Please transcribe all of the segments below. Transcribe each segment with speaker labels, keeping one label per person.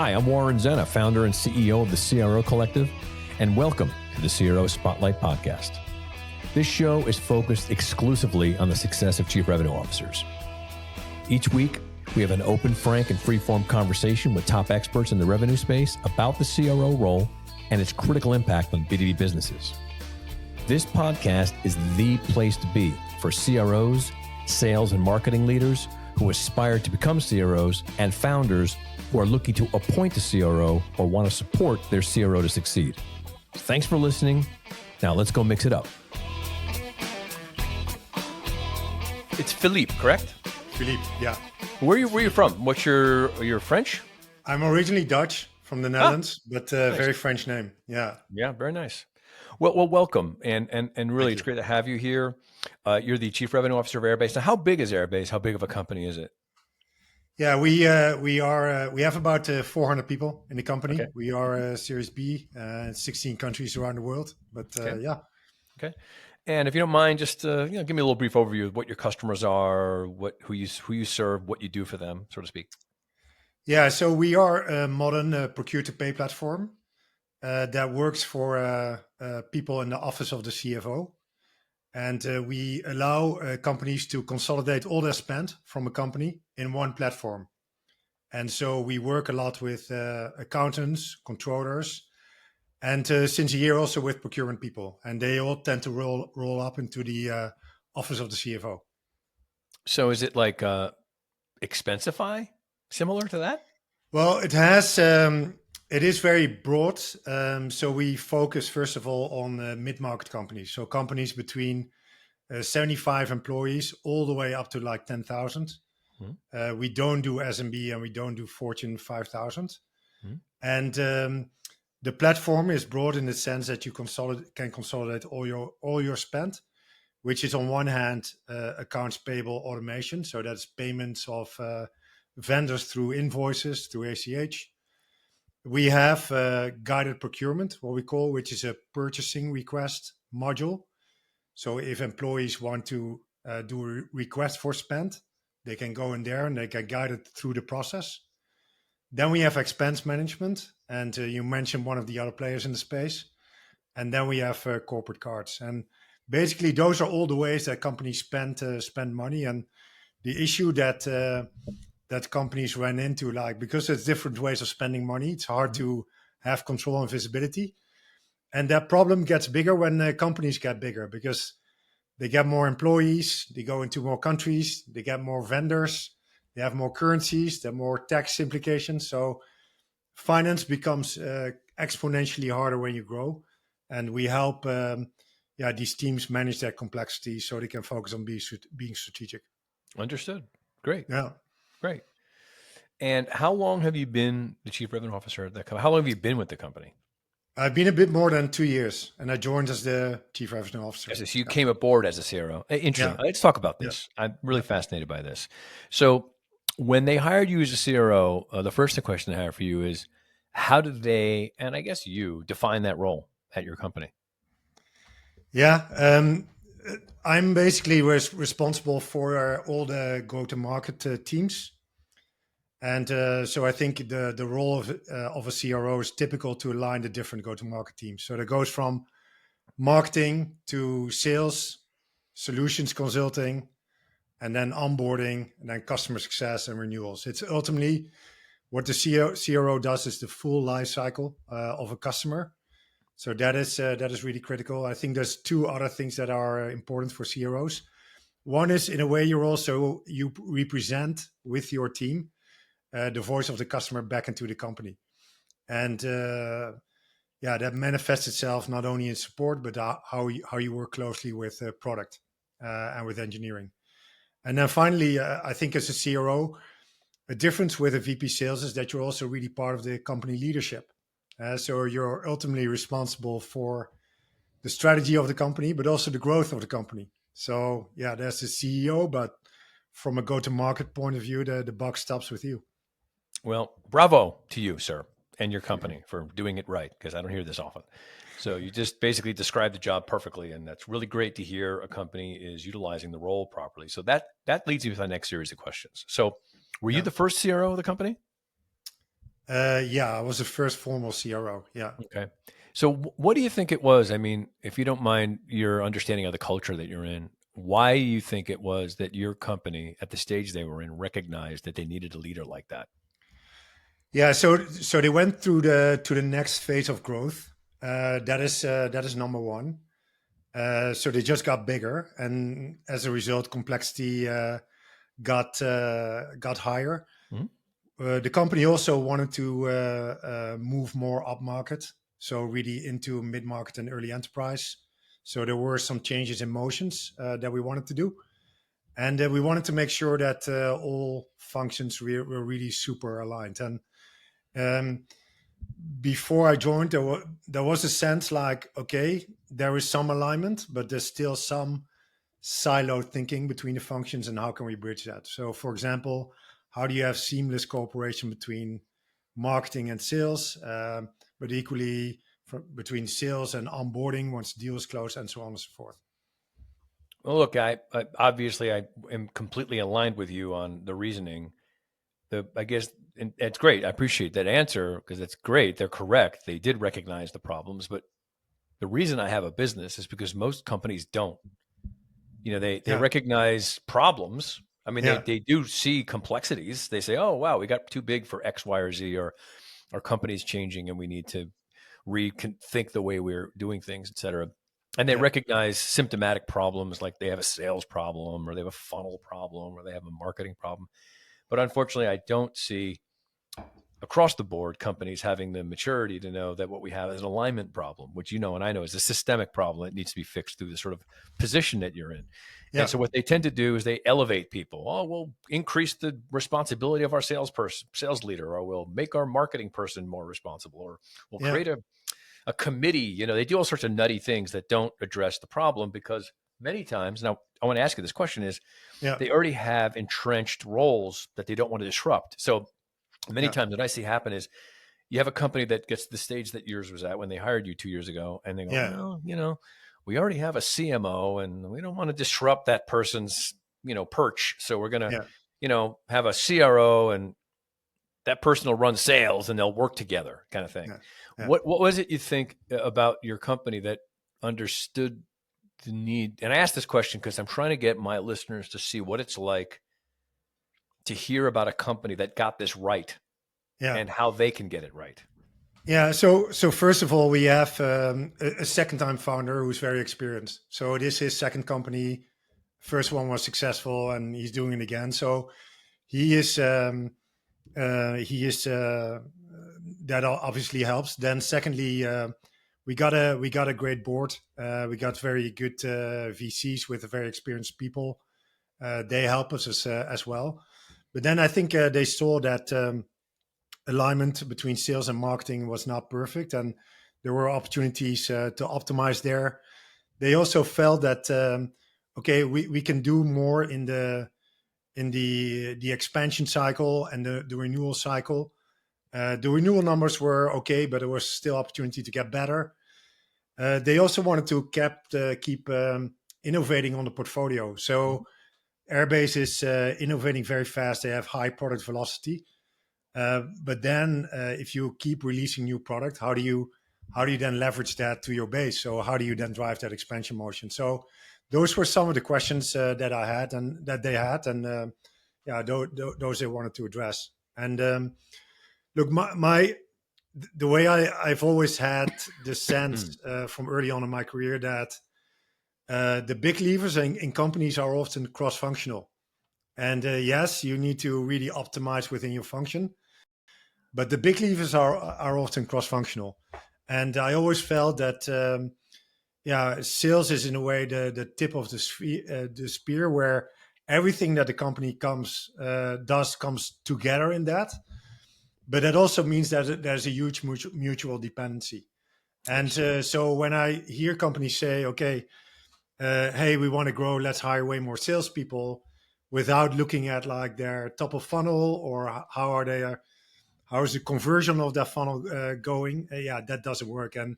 Speaker 1: Hi, I'm Warren Zenna, founder and CEO of the CRO Collective, and welcome to the CRO Spotlight Podcast. This show is focused exclusively on the success of chief revenue officers. Each week, we have an open, frank, and free-form conversation with top experts in the revenue space about the CRO role and its critical impact on B2B businesses. This podcast is the place to be for CROs, sales and marketing leaders who aspire to become CROs, and founders who are looking to appoint a CRO or want to support their CRO to succeed. Thanks for listening. Now let's go mix it up. It's Philippe, correct?
Speaker 2: Philippe, yeah.
Speaker 1: Where are you from? What's your French?
Speaker 2: I'm originally Dutch from the Netherlands, but
Speaker 1: nice.
Speaker 2: Very French name. Yeah.
Speaker 1: Yeah, very nice. Well, welcome, and really, it's
Speaker 2: you.
Speaker 1: great to have you here. You're the Chief Revenue Officer of Airbase. Now, how big is Airbase? How big of a company is it?
Speaker 2: Yeah, we have about 400 people in the company.
Speaker 1: Okay.
Speaker 2: We are Series B, 16 countries around the world. But
Speaker 1: Okay.
Speaker 2: yeah.
Speaker 1: Okay. And if you don't mind, just give me a little brief overview of what your customers are, who you serve, what you do for them, so to speak.
Speaker 2: Yeah, so we are a modern procure-to-pay platform that works for people in the office of the CFO. And we allow companies to consolidate all their spend from a company in one platform. And so we work a lot with accountants, controllers, and since a year also with procurement people. And they all tend to roll up into the office of the CFO.
Speaker 1: So is it like Expensify, similar to that?
Speaker 2: Well, it is very broad. So we focus, first of all, on mid-market companies. So companies between 75 employees all the way up to like 10,000. Mm-hmm. We don't do SMB and we don't do Fortune 5,000. Mm-hmm. And the platform is broad in the sense that you can consolidate all your spend, which is on one hand accounts payable automation. So that's payments of vendors through invoices, through ACH. We have guided procurement, what we call, which is a purchasing request module. So if employees want to do a request for spend, they can go in there and they can guide it through the process. Then we have expense management, and you mentioned one of the other players in the space. And then we have corporate cards. And basically, those are all the ways that companies spend money. And the issue that companies run into, like, because there's different ways of spending money, it's hard to have control and visibility. And that problem gets bigger when companies get bigger because they get more employees, they go into more countries, they get more vendors, they have more currencies, there are more tax implications. So finance becomes exponentially harder when you grow. And we help these teams manage that complexity so they can focus on being strategic.
Speaker 1: Understood. Great.
Speaker 2: Yeah.
Speaker 1: Great. And how long have you been the Chief Revenue Officer at that company? How long have you been with the company?
Speaker 2: I've been a bit more than 2 years, and I joined as the Chief Revenue Officer.
Speaker 1: Yes, so you came aboard as a CRO. Interesting. Yeah. Let's talk about this. Yeah. I'm really fascinated by this. So when they hired you as a CRO, the first question I have for you is, how did they, and I guess you, define that role at your company?
Speaker 2: Yeah, I'm basically responsible for all the go-to-market teams. And so I think the role of a CRO is typical to align the different go-to-market teams. So that goes from marketing to sales, solutions consulting, and then onboarding, and then customer success and renewals. It's ultimately what the CRO does is the full life cycle of a customer. So that is really critical. I think there's two other things that are important for CROs. One is, in a way, you represent with your team the voice of the customer back into the company. And that manifests itself not only in support, but how you work closely with product and with engineering. And then finally, I think as a CRO, a difference with a VP sales is that you're also really part of the company leadership. So you're ultimately responsible for the strategy of the company, but also the growth of the company. So yeah, there's the CEO, but from a go-to-market point of view, the buck stops with you.
Speaker 1: Well, bravo to you, sir, and your company for doing it right, because I don't hear this often. So you just basically described the job perfectly, and that's really great to hear a company is utilizing the role properly. So that leads me to the next series of questions. So were you the first CRO of the company?
Speaker 2: Yeah, I was the first formal CRO. Yeah.
Speaker 1: Okay. So what do you think it was? I mean, if you don't mind your understanding of the culture that you're in, why you think it was that your company at the stage they were in recognized that they needed a leader like that?
Speaker 2: Yeah, so they went through the to the next phase of growth. That is number one. So they just got bigger, and as a result, complexity got higher.
Speaker 1: Mhm.
Speaker 2: The company also wanted to move more upmarket, so really into mid market and early enterprise. So there were some changes in motions that we wanted to do, and we wanted to make sure that all functions were really super aligned. And um, before I joined, there was a sense like, okay, there is some alignment, but there's still some siloed thinking between the functions, and how can we bridge that? So, for example, how do you have seamless cooperation between marketing and sales, but equally between sales and onboarding once the deal is closed, and so on and so forth?
Speaker 1: Well, look, I obviously I am completely aligned with you on the reasoning. I guess and it's great. I appreciate that answer because it's great. They're correct. They did recognize the problems, but the reason I have a business is because most companies don't. They
Speaker 2: Yeah,
Speaker 1: recognize problems. I mean,
Speaker 2: yeah,
Speaker 1: they do see complexities. They say, "Oh, wow, we got too big for X, Y, or Z," or "Our company's changing and we need to rethink the way we're doing things, et cetera." And they
Speaker 2: yeah,
Speaker 1: recognize symptomatic problems like they have a sales problem or they have a funnel problem or they have a marketing problem. But unfortunately, I don't see across the board companies having the maturity to know that what we have is an alignment problem, which you know and I know is a systemic problem that needs to be fixed through the sort of position that you're in. And
Speaker 2: yeah,
Speaker 1: so what they tend to do is they elevate people. Oh, we'll increase the responsibility of our salesperson, sales leader, or we'll make our marketing person more responsible, or we'll
Speaker 2: yeah,
Speaker 1: create a committee. They do all sorts of nutty things that don't address the problem because many times, now I want to ask you this question is
Speaker 2: yeah,
Speaker 1: they already have entrenched roles that they don't want to disrupt. So many
Speaker 2: yeah,
Speaker 1: times what I see happen is you have a company that gets to the stage that yours was at when they hired you 2 years ago, and they go,
Speaker 2: yeah,
Speaker 1: well, we already have a CMO, and we don't want to disrupt that person's, perch. So we're gonna,
Speaker 2: yeah,
Speaker 1: have a CRO, and that person will run sales, and they'll work together, kind of thing.
Speaker 2: yeah, yeah.
Speaker 1: What was it you think about your company that understood the need? And I ask this question because I'm trying to get my listeners to see what it's like to hear about a company that got this right
Speaker 2: Yeah.
Speaker 1: and how they can get it right.
Speaker 2: Yeah, so first of all, we have a second-time founder who's very experienced. So it is his second company. First one was successful, and he's doing it again. So he is he is that obviously helps. Then secondly, we got a great board. We got very good VCs with very experienced people. They help us as well. But then I think they saw that. Alignment between sales and marketing was not perfect, and there were opportunities to optimize there. They also felt that okay, we can do more in the expansion cycle and the renewal cycle. The renewal numbers were okay, but there was still opportunity to get better. They also wanted to keep innovating on the portfolio. So Airbase is innovating very fast. They have high product velocity. But then, if you keep releasing new product, how do you then leverage that to your base? So how do you then drive that expansion motion? So those were some of the questions that I had and that they had, and yeah, those they wanted to address. And look, the way I've always had the sense from early on in my career that the big levers in companies are often cross-functional. And yes, you need to really optimize within your function, but the big levers are often cross-functional. And I always felt that yeah, sales is in a way the tip of the spear, where everything that the company comes together in that. But that also means that there's a huge mutual dependency.
Speaker 1: I
Speaker 2: And
Speaker 1: see.
Speaker 2: so when I hear companies say, okay, hey, we want to grow, let's hire way more salespeople, without looking at like their top of funnel, or how is the conversion of that funnel going? Yeah, that doesn't work. And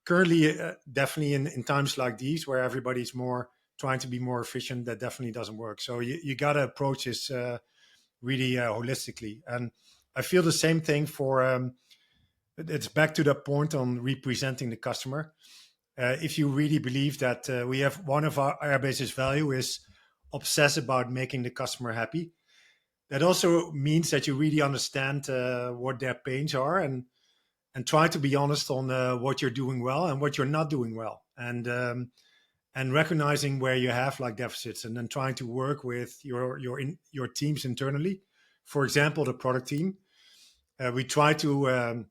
Speaker 2: currently, definitely in times like these where everybody's more trying to be more efficient, that definitely doesn't work. So you got to approach this really holistically. And I feel the same thing for. It's back to that point on representing the customer. If you really believe that we have one of our Airbase's value is obsess about making the customer happy. That also means that you really understand what their pains are and try to be honest on what you're doing well and what you're not doing well, and recognizing where you have like deficits, and then trying to work with your teams internally. For example, the product team, we try to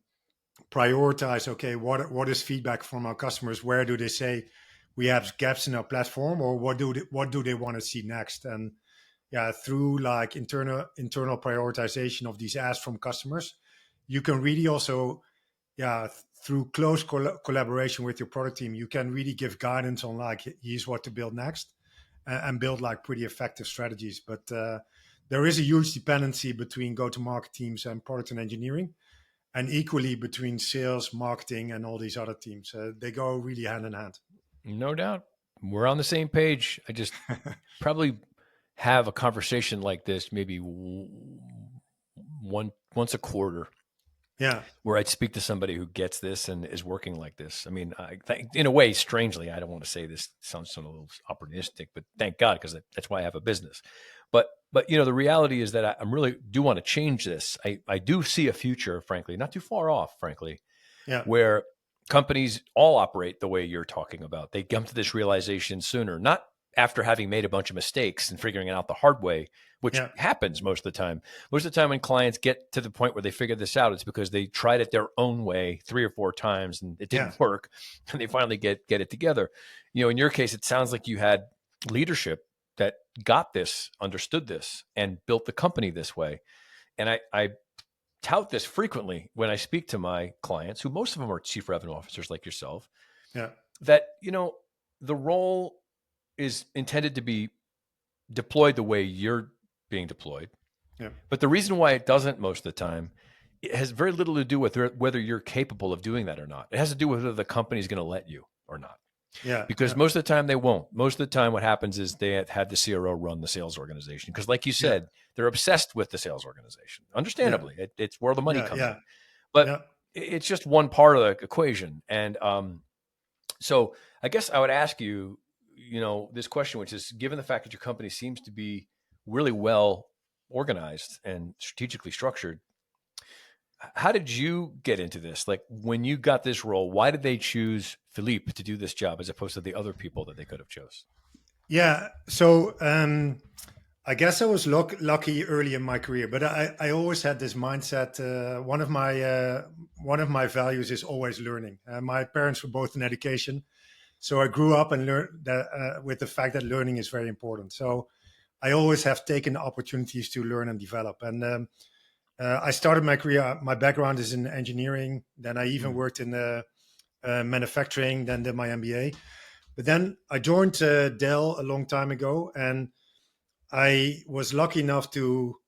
Speaker 2: prioritize. Okay, what is feedback from our customers? Where do they say we have gaps in our platform, or what do they want to see next? And yeah, through like internal prioritization of these asks from customers, you can really also, yeah, through close collaboration with your product team, you can really give guidance on like here's what to build next, and build like pretty effective strategies. But there is a huge dependency between go-to-market teams and product and engineering, and equally between sales, marketing, and all these other teams. They go really hand in hand.
Speaker 1: No doubt. We're on the same page. I just probably have a conversation like this maybe once a quarter,
Speaker 2: Yeah,
Speaker 1: where I'd speak to somebody who gets this and is working like this. I mean, in a way, strangely, I don't want to say this sounds a little opportunistic, but thank God, because that's why I have a business. But the reality is that I really do want to change this. I do see a future, frankly, not too far off, frankly,
Speaker 2: yeah,
Speaker 1: where companies all operate the way you're talking about. They come to this realization sooner, not after having made a bunch of mistakes and figuring it out the hard way, which
Speaker 2: yeah,
Speaker 1: happens most of the time. Most of the time when clients get to the point where they figure this out, it's because they tried it their own way 3 or 4 times and it didn't work, and they finally get it together. In your case, it sounds like you had leadership that got this, understood this, and built the company this way. And I tout this frequently when I speak to my clients, who most of them are chief revenue officers like yourself,
Speaker 2: yeah,
Speaker 1: that, the role is intended to be deployed the way you're being deployed.
Speaker 2: yeah,
Speaker 1: But the reason why it doesn't most of the time, it has very little to do with whether you're capable of doing that or not. It has to do with whether the company's going to let you or not.
Speaker 2: yeah,
Speaker 1: Because most of the time they won't. Most of the time what happens is they have had the CRO run the sales organization. Because like you
Speaker 2: yeah,
Speaker 1: said, they're obsessed with the sales organization.
Speaker 2: yeah,
Speaker 1: Understandably, it's where the money
Speaker 2: yeah,
Speaker 1: comes in.
Speaker 2: yeah,
Speaker 1: But
Speaker 2: yeah.
Speaker 1: it's just one part of the equation. And so I guess I would ask you, this question, which is, given the fact that your company seems to be really well organized and strategically structured, how did you get into this? Like, when you got this role, why did they choose Philippe to do this job as opposed to the other people that they could have chose?
Speaker 2: Yeah. So I guess I was lucky early in my career, but I always had this mindset. One of my values is always learning. My parents were both in education, so I grew up and learned that with the fact that learning is very important. So I always have taken opportunities to learn and develop. And I started my career. My background is in engineering. Then I even worked in manufacturing. Then did my MBA. But then I joined Dell a long time ago, and I was lucky enough to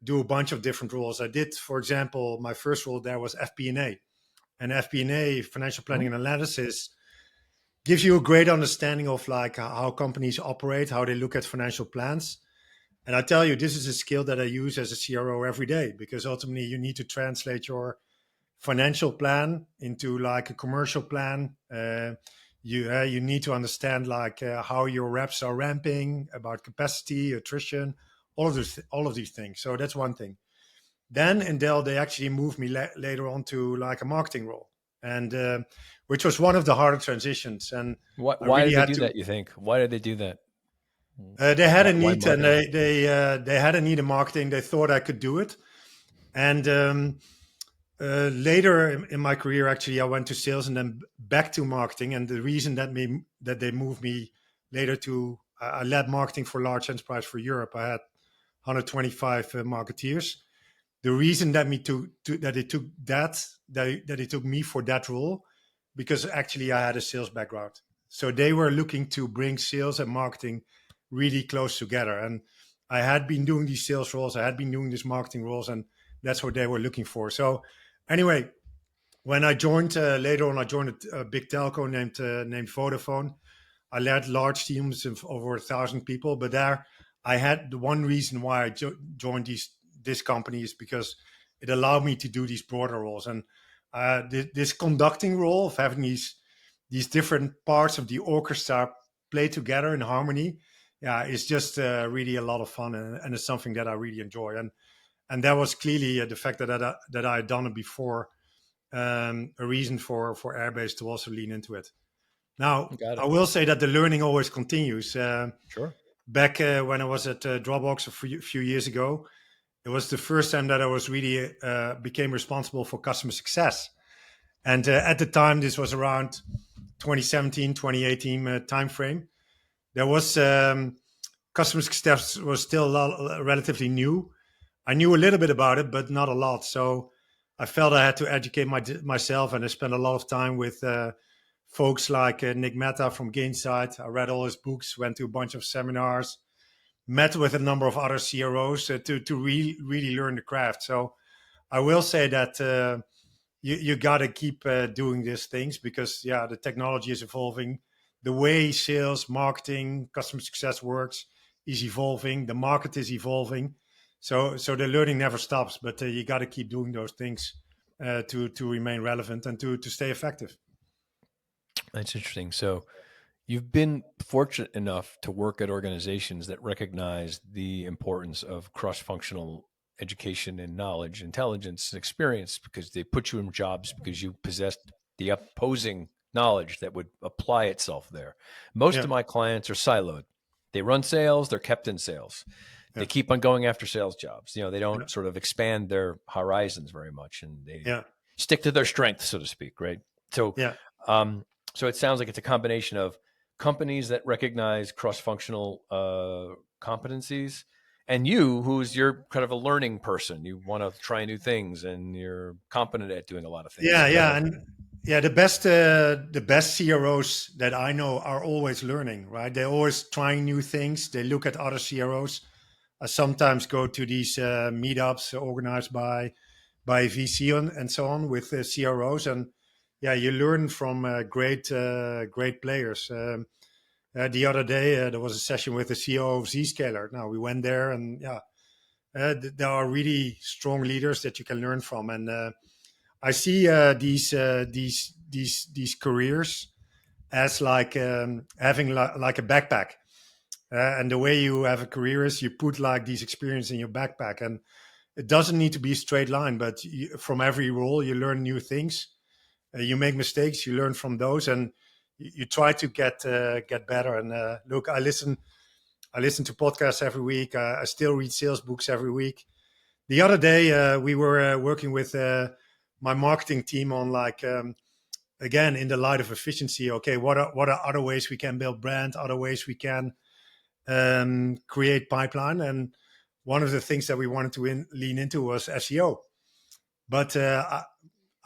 Speaker 2: do a bunch of different roles. I did, for example, my first role there was FP&A, and FP&A, financial planning and analysis, gives you a great understanding of like how companies operate, how they look at financial plans. And I tell you, this is a skill that I use as a CRO every day, because ultimately you need to translate your financial plan into like a commercial plan. You need to understand like how your reps are ramping, about capacity, attrition, all of these things. So that's one thing. Then in Dell, they actually moved me later on to like a marketing role, and which was one of the harder transitions. And I
Speaker 1: Why
Speaker 2: really
Speaker 1: did they
Speaker 2: had
Speaker 1: do
Speaker 2: to.
Speaker 1: that, you think? Why did they do that?
Speaker 2: They had a
Speaker 1: Why
Speaker 2: need, and
Speaker 1: marketing?
Speaker 2: they had a need in marketing. They thought I could do it, and later in my career, actually, I went to sales and then back to marketing. And the reason that they moved me later to I led marketing for large enterprise for Europe. I had 125 marketeers. The reason that they took me for that role, because actually I had a sales background. So they were looking to bring sales and marketing really close together. And I had been doing these sales roles, I had been doing these marketing roles, and that's what they were looking for. So anyway, when I joined later on, I joined a big telco named Vodafone. I led large teams of over 1,000 people, but there I had the one reason why I joined this company is because it allowed me to do these broader roles. And this conducting role of having these different parts of the orchestra play together in harmony, yeah, it's just really a lot of fun, and it's something that I really enjoy. And that was clearly the fact that I had done it before, a reason for Airbase to also lean into it. Now,
Speaker 1: Got
Speaker 2: I
Speaker 1: it.
Speaker 2: will say that the learning always continues.
Speaker 1: Sure.
Speaker 2: Back when I was at Dropbox a few years ago, it was the first time that I was really became responsible for customer success. And at the time, this was around 2017, 2018 timeframe. There was customer success was still relatively new. I knew a little bit about it, but not a lot. So I felt I had to educate myself, and I spent a lot of time with folks like Nick Mehta from Gainsight. I read all his books, went to a bunch of seminars, met with a number of other CROs to really learn the craft. So I will say that you got to keep doing these things, because the technology is evolving. The way sales, marketing, customer success works is evolving. The market is evolving. So the learning never stops, but you got to keep doing those things to remain relevant and to stay effective.
Speaker 1: That's interesting. So you've been fortunate enough to work at organizations that recognize the importance of cross-functional education and knowledge, intelligence, and experience, because they put you in jobs because you possessed the opposing knowledge that would apply itself there. Most
Speaker 2: Yeah,
Speaker 1: of my clients are siloed. They run sales, they're kept in sales. They
Speaker 2: yeah,
Speaker 1: keep on going after sales jobs. They
Speaker 2: yeah,
Speaker 1: don't sort of expand their horizons very much, and they
Speaker 2: yeah,
Speaker 1: stick to their strengths, so to speak, right? So,
Speaker 2: yeah.
Speaker 1: um, so it sounds like it's a combination of companies that recognize cross-functional competencies, and you, who's you're kind of a learning person. You want to try new things, and you're competent at doing a lot of things.
Speaker 2: Yeah,
Speaker 1: So that
Speaker 2: yeah,
Speaker 1: must.
Speaker 2: and yeah, the best CROs that I know are always learning, right? They're always trying new things. They look at other CROs. I sometimes go to these meetups organized by VC and so on with CROs, and yeah, you learn from great players. The other day there was a session with the CEO of Zscaler. Now we went there, and yeah, there are really strong leaders that you can learn from, and I see these careers as like having like a backpack. And the way you have a career is you put like these experience in your backpack, and it doesn't need to be a straight line, but from every role you learn new things. You make mistakes, you learn from those, and you try to get better. And look, I listen to podcasts every week. I still read sales books every week. The other day we were working with my marketing team on like again, in the light of efficiency. Okay, what are other ways we can build brand, other ways we can create pipeline? And one of the things that we wanted to lean into was SEO. But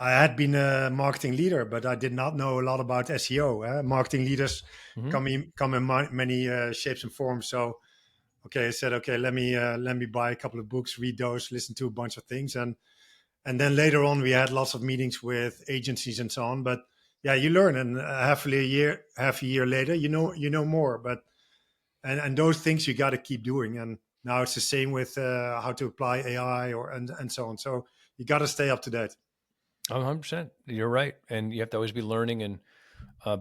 Speaker 2: I had been a marketing leader, but I did not know a lot about SEO. Marketing leaders
Speaker 1: Mhm.
Speaker 2: come in many shapes and forms. So okay, I said, okay, let me buy a couple of books, read those, listen to a bunch of things, and then later on we had lots of meetings with agencies and so on. But yeah, you learn, and half a year later, you know more. But and those things you got to keep doing. And now it's the same with how to apply AI and so on. So you got to stay up to date.
Speaker 1: 100%. You're right, and you have to always be learning and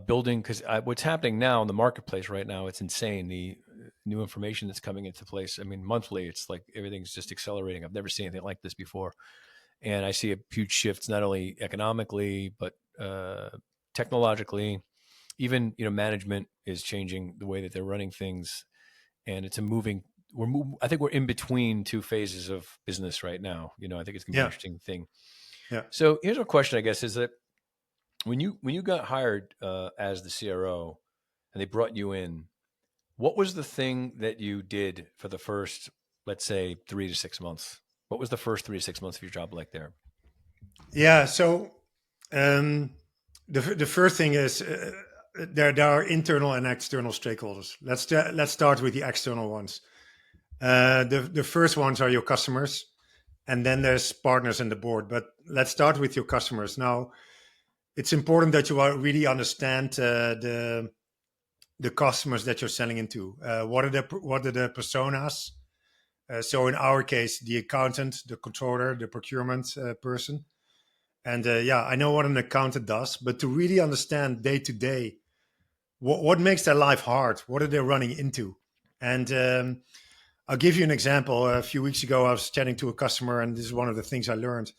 Speaker 1: building, because what's happening now in the marketplace right now, it's insane. The new information that's coming into place. I mean, monthly, it's like everything's just accelerating. I've never seen anything like this before, and I see a huge shift, not only economically but technologically. Even management is changing the way that they're running things, and it's a moving. I think we're in between two phases of business right now. I think it's gonna be an
Speaker 2: Yeah,
Speaker 1: interesting thing.
Speaker 2: yeah.
Speaker 1: So here's a question, I guess, is that when you got hired as the CRO and they brought you in, what was the thing that you did for the first, let's say, 3 to 6 months? What was the first 3 to 6 months of your job like there?
Speaker 2: Yeah. So um, the first thing is there are internal and external stakeholders. Let's start with the external ones. The first ones are your customers, and then there's partners in the board. But let's start with your customers. Now, it's important that you really understand the customers that you're selling into. What are the personas? So in our case, the accountant, the controller, the procurement person. And I know what an accountant does, but to really understand day to day what makes their life hard, what are they running into? And I'll give you an example. A few weeks ago, I was chatting to a customer, and this is one of the things I learned.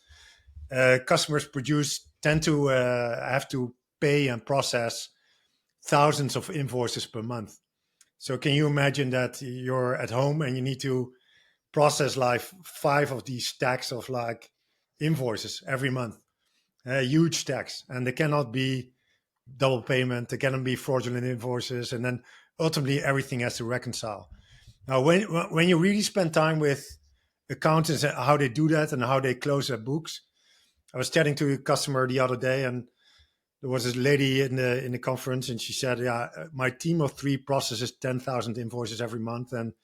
Speaker 2: Customers tend to have to pay and process thousands of invoices per month. So can you imagine that you're at home and you need to process like 5 of these stacks of like invoices every month, huge stacks, and they cannot be double payment, they cannot be fraudulent invoices, and then ultimately everything has to reconcile. Now, when you really spend time with accountants and how they do that and how they close their books, I was chatting to a customer the other day, and there was this lady in the conference, and she said, "Yeah, my team of 3 processes 10,000 invoices every month, and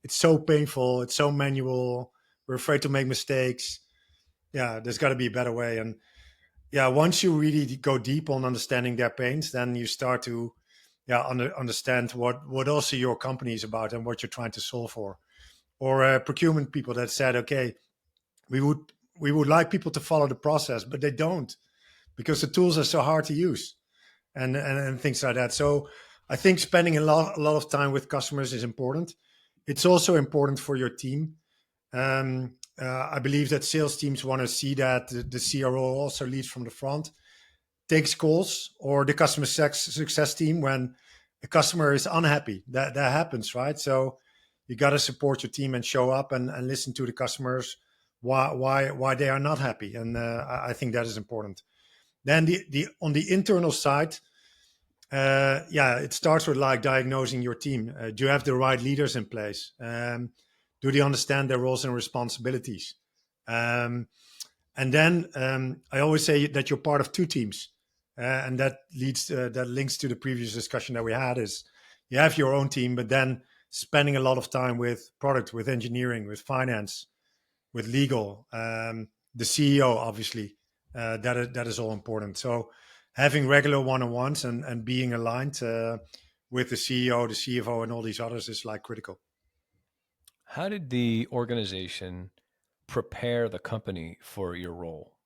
Speaker 2: it's so painful. It's so manual. We're afraid to make mistakes. Yeah, there's got to be a better way." And yeah, once you really go deep on understanding their pains, then you start to understand what also your company is about and what you're trying to solve for. Or procurement people that said, "Okay, we would like people to follow the process, but they don't because the tools are so hard to use." And things like that. So I think spending a lot of time with customers is important. It's also important for your team. I believe that sales teams want to see that the CRO also leads from the front, takes calls, or the customer success team when a customer is unhappy. That happens, right? So you got to support your team and show up and listen to the customers why they are not happy. And I think that is important. Then the on the internal side, it starts with like diagnosing your team. Do you have the right leaders in place? Do they understand their roles and responsibilities? And then I always say that you're part of 2 teams, and that links to the previous discussion that we had. Is you have your own team, but then spending a lot of time with product, with engineering, with finance, with legal, the CEO, obviously, that is all important. So having regular one-on-ones and being aligned with the CEO, the CFO, and all these others is like critical.
Speaker 1: How did the organization prepare the company for your role?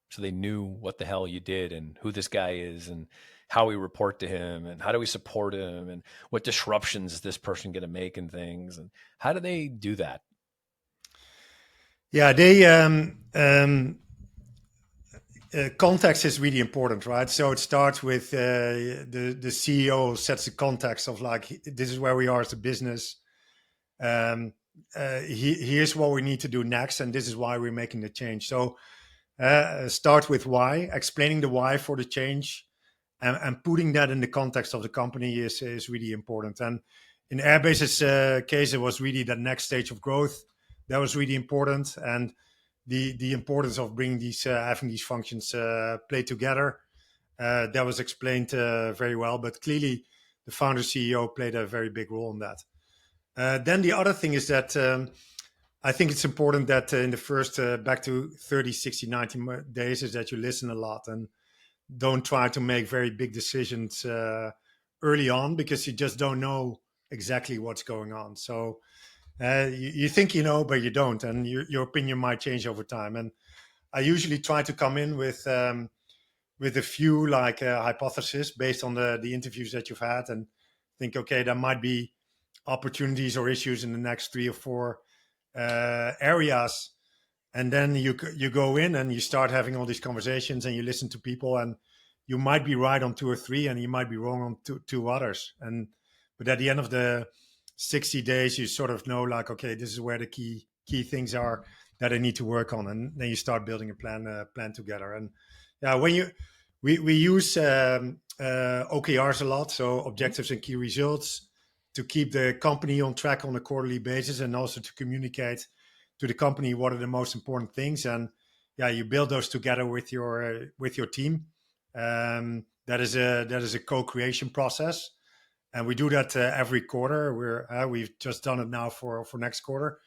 Speaker 1: So they knew what the hell you did and who this guy is and how we report to him and how do we support him and what disruptions is this person going to make and things. And how do they do that?
Speaker 2: Yeah, they context is really important, right? So it starts with the CEO sets the context of like, this is where we are as a business. Here's what we need to do next, and this is why we're making the change. So start with why, explaining the why for the change, and putting that in the context of the company is really important. And in Airbase's case, it was really the next stage of growth that was really important, and the importance of bringing these having these functions play together. That was explained very well, but clearly the founder CEO played a very big role in that. Then the other thing is that I think it's important that in the first back to 30, 60, 90 days is that you listen a lot and don't try to make very big decisions early on, because you just don't know exactly what's going on. So you think you know, but you don't, and your opinion might change over time. And I usually try to come in with a few like hypotheses based on the interviews that you've had, and think, okay, there might be opportunities or issues in the next 3 or 4 areas. And then you go in and you start having all these conversations and you listen to people, and you might be right on 2 or 3 and you might be wrong on two others. But at the end of the 60 days, you sort of know like, okay, this is where the key things are that I need to work on. And then you start building a plan together. And when we use OKRs a lot, so objectives and key results, to keep the company on track on a quarterly basis, and also to communicate to the company what are the most important things. And you build those together with your team. That is a co-creation process, and we do that every quarter. We've just done it now for next quarter,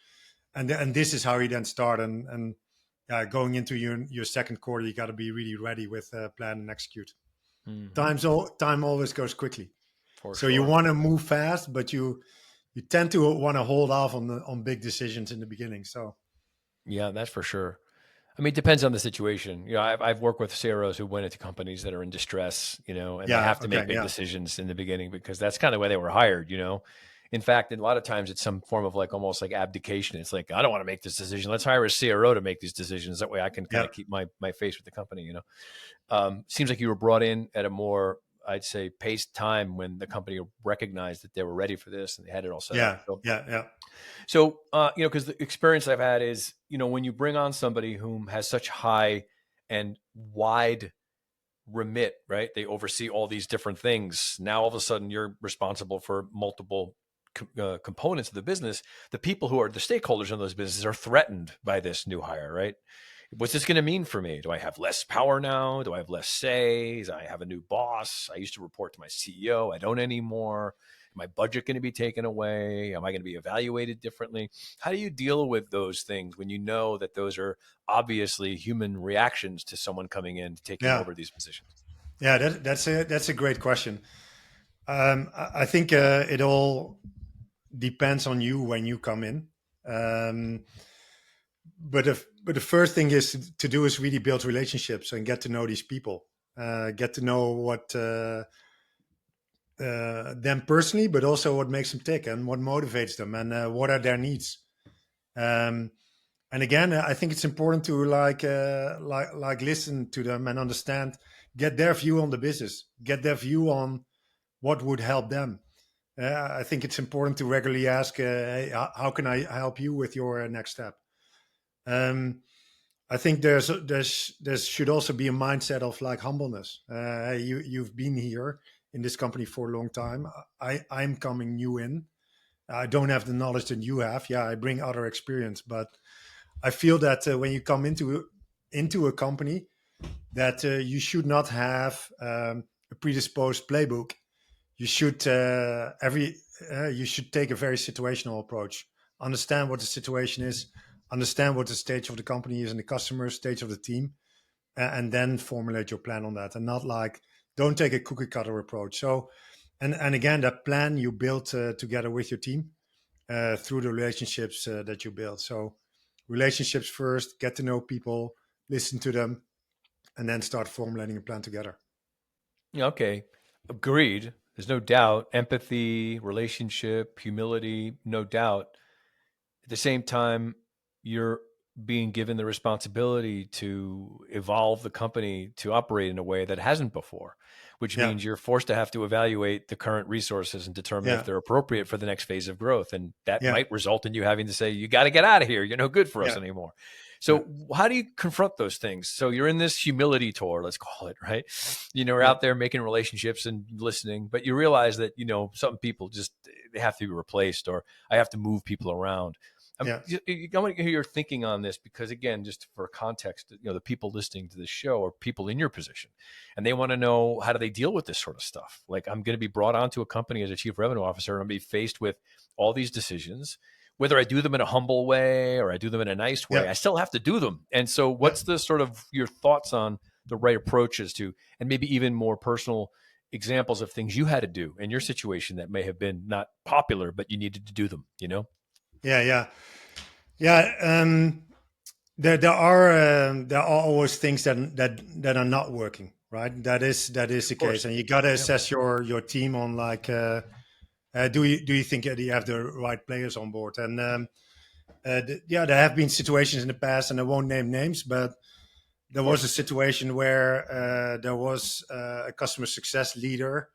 Speaker 2: and this is how you then start. And going into your second quarter, you got to be really ready with plan and execute.
Speaker 1: Mm-hmm.
Speaker 2: Time always goes quickly.
Speaker 1: For
Speaker 2: So
Speaker 1: sure.
Speaker 2: you want to move fast, but you you tend to want to hold off on big decisions in the beginning. So
Speaker 1: Yeah, that's for sure. I mean, it depends on the situation. I've worked with CROs who went into companies that are in distress, and they
Speaker 2: yeah,
Speaker 1: have to
Speaker 2: okay,
Speaker 1: make big
Speaker 2: yeah,
Speaker 1: decisions in the beginning because that's kind of why they were hired. In fact, a lot of times it's some form of like almost like abdication. It's like, I don't want to make this decision. Let's hire a CRO to make these decisions. That way I can kind
Speaker 2: yeah,
Speaker 1: of keep my face with the company. Seems like you were brought in at a more, I'd say, paced time when the company recognized that they were ready for this and they had it all set up.
Speaker 2: yeah,
Speaker 1: So
Speaker 2: yeah, yeah,
Speaker 1: because the experience I've had is, when you bring on somebody whom has such high and wide remit, right? They oversee all these different things. Now, all of a sudden, you're responsible for multiple components of the business. The people who are the stakeholders in those businesses are threatened by this new hire, right? What's this going to mean for me? Do I have less power now? Do I have less say? Do I have a new boss? I used to report to my CEO. I don't anymore. My budget going to be taken away? Am I going to be evaluated differently? How do you deal with those things when you know that those are obviously human reactions to someone coming in taking
Speaker 2: yeah,
Speaker 1: over these positions?
Speaker 2: yeah. That's a great question. I think it all depends on you when you come in. Um, but the first thing is to do is really build relationships and get to know these people, get to know what them personally, but also what makes them tick and what motivates them and what are their needs. Um, and again, I think it's important to like listen to them and understand, get their view on the business, get their view on what would help them. I think it's important to regularly ask, hey, how can I help you with your next step? Um, I think there should also be a mindset of like humbleness. You've been here in this company for a long time. I'm coming new in. I don't have the knowledge that you have. Yeah, I bring other experience, but I feel that when you come into a company, that you should not have a predisposed playbook. You should you should take a very situational approach. Understand what the situation is. Understand what the stage of the company is and the customer stage of the team, and then formulate your plan on that. And not like, don't take a cookie cutter approach. So, and again, that plan you build together with your team through the relationships that you build. So, relationships first. Get to know people, listen to them, and then start formulating a plan together.
Speaker 1: Yeah, okay. Agreed. There's no doubt. Empathy, relationship, humility, no doubt. At the same time, you're being given the responsibility to evolve the company to operate in a way that hasn't before, which
Speaker 2: Yeah,
Speaker 1: means you're forced to have to evaluate the current resources and determine if
Speaker 2: yeah,
Speaker 1: they're appropriate for the next phase of growth. And that
Speaker 2: yeah,
Speaker 1: might result in you having to say, you got to get out of here. You're no good for us
Speaker 2: yeah,
Speaker 1: anymore.
Speaker 2: yeah,
Speaker 1: So, how do you confront those things? So, you're in this humility tour, let's call it, right? We're
Speaker 2: yeah,
Speaker 1: out there making relationships and listening, but you realize that, some people just, they have to be replaced, or I have to move people around.
Speaker 2: yeah,
Speaker 1: I want to hear your thinking on this because, again, just for context, the people listening to this show are people in your position, and they want to know, how do they deal with this sort of stuff? Like, I'm going to be brought onto a company as a chief revenue officer, and I'm going to be faced with all these decisions. Whether I do them in a humble way or I do them in a nice way,
Speaker 2: yeah,
Speaker 1: I still have to do them. And so,
Speaker 2: yeah.
Speaker 1: what's the sort of your thoughts on the right approaches to, and maybe even more personal examples of things you had to do in your situation that may have been not popular, but you needed to do them?
Speaker 2: Yeah, yeah, yeah. There are always things that are not working, right? That is the
Speaker 1: Of
Speaker 2: case,
Speaker 1: course.
Speaker 2: and you got to
Speaker 1: Yeah.
Speaker 2: assess your team on like, do you think that you have the right players on board? And yeah, there have been situations in the past, and I won't name names, but there
Speaker 1: Of
Speaker 2: was
Speaker 1: course.
Speaker 2: a situation where there was a customer success leader.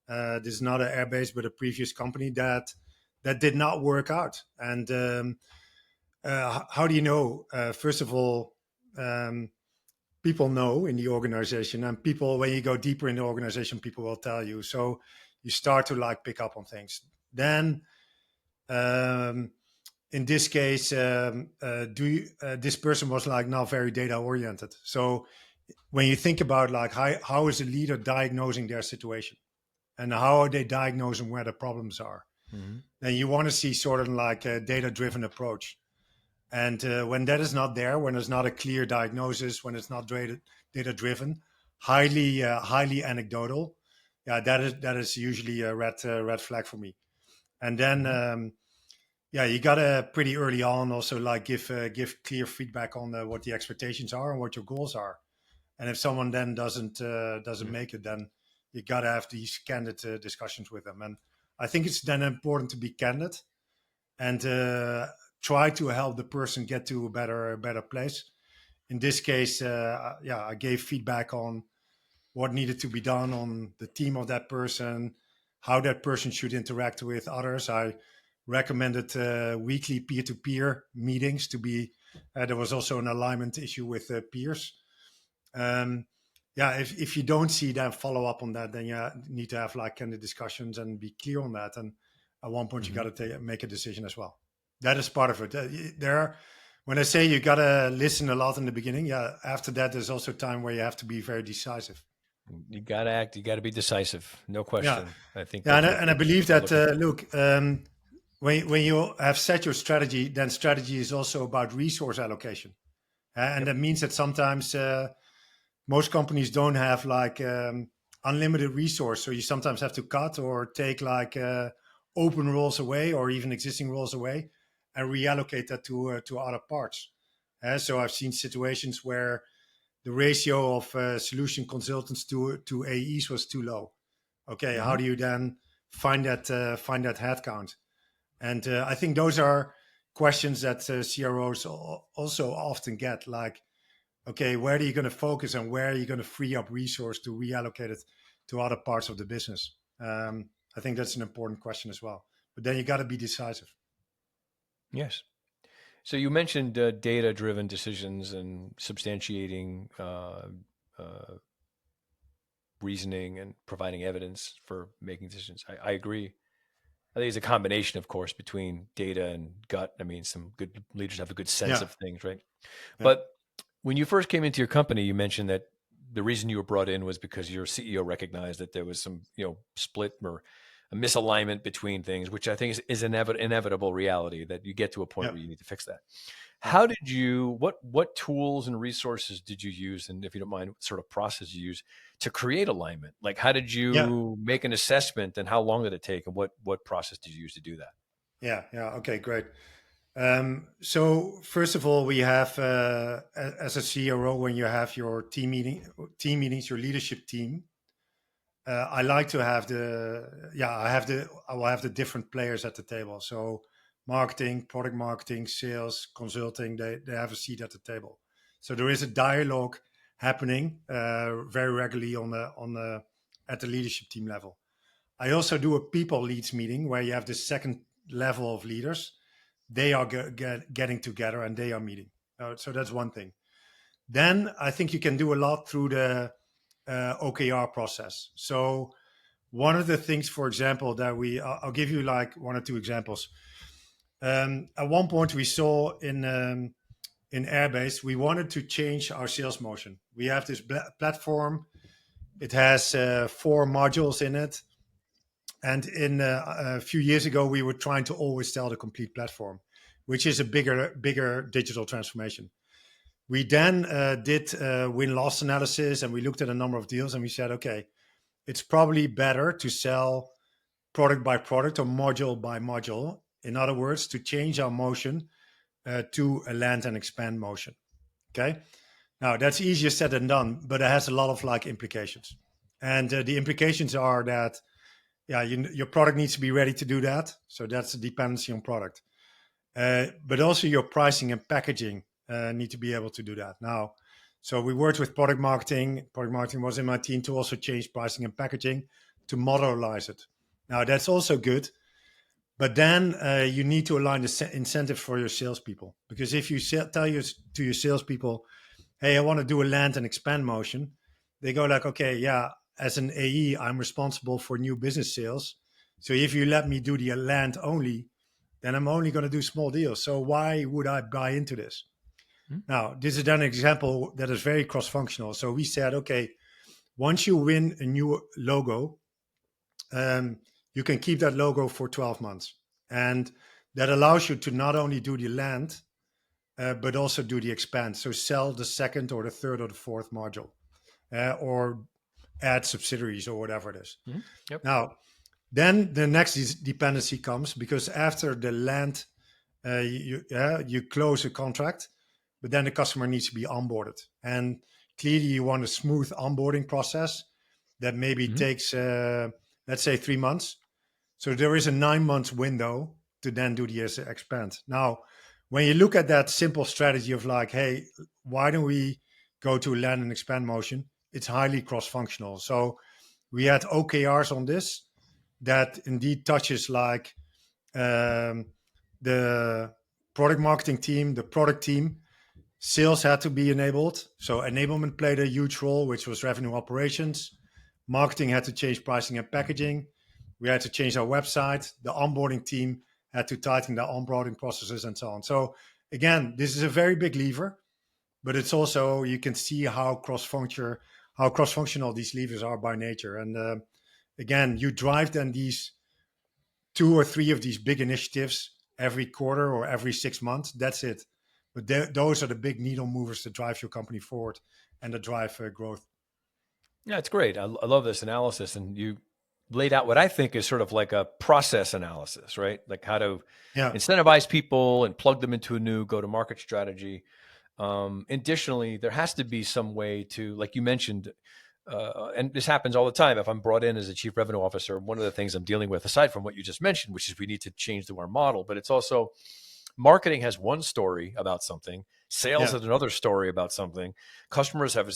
Speaker 2: This is not an airbase, but a previous company that did not work out. And how do you know? First of all, um, people know in the organization, and people, when you go deeper in the organization, people will tell you. So you start to like pick up on things. Then, um, in this case, this person was like not very data oriented. So when you think about like how is a leader diagnosing their situation, and how are they diagnosing where the problems are,
Speaker 1: Mhm.
Speaker 2: then you want to see sort of like a data driven approach. And when that is not there, when there's not a clear diagnosis, when it's not data driven, highly anecdotal, yeah, that is usually a red flag for me. And then you gotta pretty early on also like give clear feedback on what the expectations are and what your goals are. And if someone then doesn't make it, then you gotta have these candid discussions with them. And I think it's then important to be candid and try to help the person get to a better place. In this case, I gave feedback on what needed to be done on the team of that person, how that person should interact with others. I recommended weekly peer-to-peer meetings to be. There was also an alignment issue with peers. If you don't see that follow up on that, then you need to have like kind of discussions and be clear on that. And at one point, you got to make a decision as well. That is part of it. When I say you got to listen a lot in the beginning, after that, there's also time where you have to be very decisive.
Speaker 1: You got to act. You got to be decisive. No question.
Speaker 2: Yeah.
Speaker 1: I think.
Speaker 2: And I believe that, when you have set your strategy, then strategy is also about resource allocation. And that means that sometimes most companies don't have like unlimited resource. So you sometimes have to cut or take like open roles away or even existing roles away and reallocate that to other parts. So I've seen situations where the ratio of solution consultants to AEs was too low. Okay, how do you then find that headcount? And I think those are questions that CROs also often get. Like, okay, where are you going to focus and where are you going to free up resource to reallocate it to other parts of the business? I think that's an important question as well. But then you got to be decisive.
Speaker 1: Yes. So you mentioned data-driven decisions and substantiating reasoning and providing evidence for making decisions. I agree. I think it's a combination, of course, between data and gut. I mean, some good leaders have a good sense of things, right? Yeah. But when you first came into your company, you mentioned that the reason you were brought in was because your CEO recognized that there was some, split or a misalignment between things, which I think is inevitable reality, that you get to a point where you need to fix that. How did you, what tools and resources did you use? And if you don't mind, what sort of process you use to create alignment? Like, how did you make an assessment and how long did it take? And what process did you use to do that?
Speaker 2: Yeah. Okay, great. So first of all, we have, as a CRO, when you have your team meetings, your leadership team, I like to have I will have the different players at the table. So marketing, product marketing, sales, consulting, they have a seat at the table. So there is a dialogue happening very regularly at the leadership team level. I also do a people leads meeting where you have the second level of leaders. They are getting together and they are meeting. So that's one thing. Then I think you can do a lot through the OKR process. So one of the things, for example, that I'll give you like one or two examples. At one point we saw in Airbase, we wanted to change our sales motion. We have this platform. It has 4 modules in it. And in a few years ago, we were trying to always sell the complete platform, which is a bigger digital transformation. We then did win-loss analysis and we looked at a number of deals and we said, okay, it's probably better to sell product by product or module by module. In other words, to change our motion to a land and expand motion. Okay. Now that's easier said than done, but it has a lot of like implications. And the implications are that, your product needs to be ready to do that. So that's a dependency on product. But also your pricing and packaging need to be able to do that. Now, so we worked with product marketing. Product marketing was in my team to also change pricing and packaging to modularize it. Now, that's also good. But then you need to align the incentives for your salespeople. Because if you tell to your salespeople, hey, I want to do a land and expand motion, they go like, okay, as an AE, I'm responsible for new business sales. So if you let me do the land only, then I'm only going to do small deals. So why would I buy into this? Now, this is then an example that is very cross-functional. So we said, okay, once you win a new logo, you can keep that logo for 12 months. And that allows you to not only do the land, but also do the expand. So sell the second or the third or the fourth module, or add subsidiaries or whatever it is.
Speaker 1: Yep.
Speaker 2: Now, Then the next dependency comes, because after the land, you close a contract, but then the customer needs to be onboarded. And clearly, you want a smooth onboarding process that maybe
Speaker 1: Mhm.
Speaker 2: takes, let's say, 3 months. So there is a 9 months window to then do the expand. Now, when you look at that simple strategy of like, hey, why don't we go to land and expand motion? It's highly cross-functional. So we had OKRs on this that indeed touches like um, the product marketing team, the product team. Sales had to be enabled. So enablement played a huge role, which was revenue operations. Marketing had to change pricing and packaging. We had to change our website. The onboarding team had to tighten their onboarding processes and so on. So again, this is a very big lever, but it's also, you can see how cross-functional these levers are by nature. And again, you drive then these 2 or 3 of these big initiatives every quarter or every 6 months. That's it. But those are the big needle movers that drive your company forward and that drive growth.
Speaker 1: Yeah, it's great. I love this analysis. And you laid out what I think is sort of like a process analysis, right? Like how to
Speaker 2: Yeah,
Speaker 1: incentivize people and plug them into a new go-to-market strategy. Additionally, there has to be some way to, like you mentioned, and this happens all the time. If I'm brought in as a chief revenue officer, one of the things I'm dealing with, aside from what you just mentioned, which is we need to change our model, but it's also marketing has one story about something, sales
Speaker 2: yeah,
Speaker 1: has another story about something, customers have,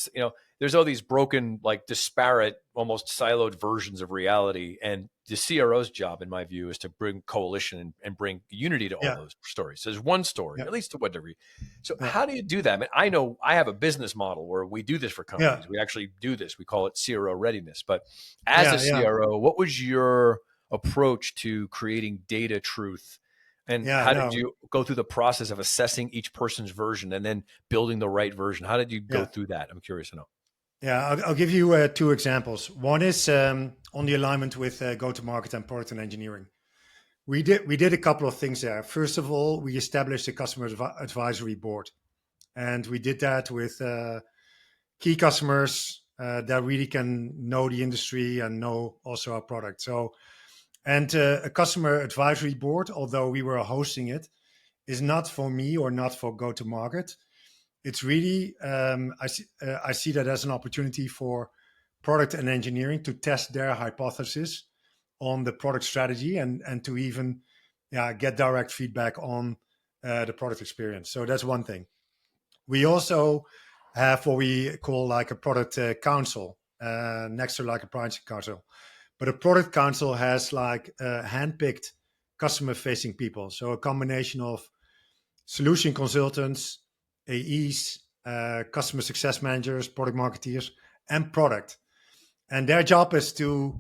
Speaker 1: there's all these broken, like disparate, almost siloed versions of reality. And the CRO's job, in my view, is to bring coalition and bring unity to all
Speaker 2: yeah,
Speaker 1: those stories. So there's one story,
Speaker 2: yeah,
Speaker 1: at least to what degree. So
Speaker 2: yeah,
Speaker 1: how do you do that? I mean, I know I have a business model where we do this for
Speaker 2: yeah,
Speaker 1: companies. We actually do this. We call it CRO readiness. But as a
Speaker 2: yeah, yeah,
Speaker 1: CRO, what was your approach to creating data truth? And
Speaker 2: yeah.
Speaker 1: how did
Speaker 2: No,
Speaker 1: you go through the process of assessing each person's version and then building the right version? How did you go
Speaker 2: yeah,
Speaker 1: through that? I'm curious to know.
Speaker 2: yeah. I'll give you 2 examples. One is on the alignment with go-to-market and product and engineering. We did a couple of things there. First of all, we established a customer advisory board, and we did that with key customers that really can know the industry and know also our product. So, and a customer advisory board, although we were hosting it, is not for me or not for go to market. It's really I see that as an opportunity for product and engineering to test their hypothesis on the product strategy and to even get direct feedback on the product experience. So that's one thing. We also have what we call like a product council next to like a pricing council. But a product council has like handpicked customer facing people. So a combination of solution consultants, AEs, customer success managers, product marketeers, and product. And their job is to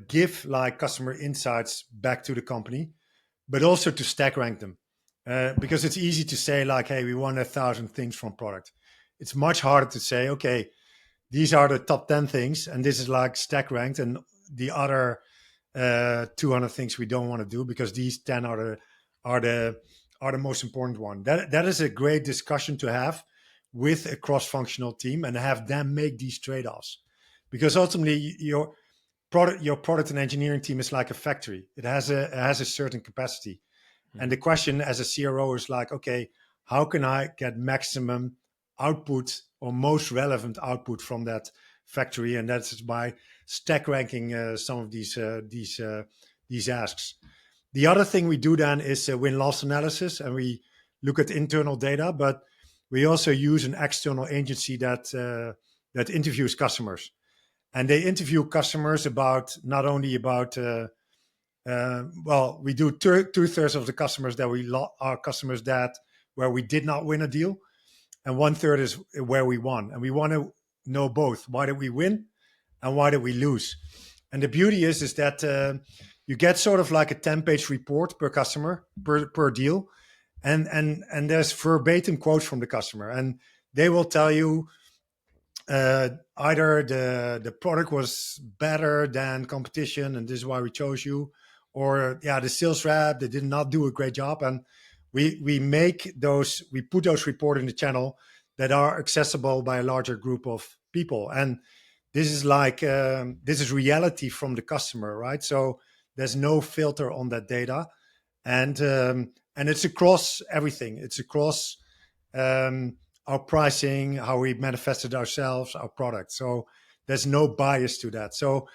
Speaker 2: give like customer insights back to the company, but also to stack rank them. Because it's easy to say like, hey, we want 1,000 things from product. It's much harder to say, okay, these are the top 10 things, and this is like stack ranked, and the other 200 things we don't want to do because these 10 are the most important one. That is a great discussion to have with a cross-functional team and have them make these trade-offs, because ultimately your product and engineering team is like a factory. It has a certain capacity, and
Speaker 1: Mm-hmm.
Speaker 2: the question as a CRO is like, okay, how can I get maximum output or most relevant output from that factory? And that's by stack ranking some of these asks. The other thing we do then is win-loss analysis, and we look at internal data, but we also use an external agency that interviews customers, and they interview customers about not only about well, we do 2/3 of the customers that are customers that where we did not win a deal, and 1/3 is where we won. And we want to know both. Why did we win, and why did we lose? And the beauty is that you get sort of like a 10-page report per customer per deal, and there's verbatim quotes from the customer, and they will tell you either the product was better than competition and this is why we chose you, or the sales rep, they did not do a great job. And we put those report in the channel that are accessible by a larger group of people, and this is like this is reality from the customer, right? So there's no filter on that data, and it's across everything. It's across our pricing, how we manifested ourselves, our product. So there's no bias to that. So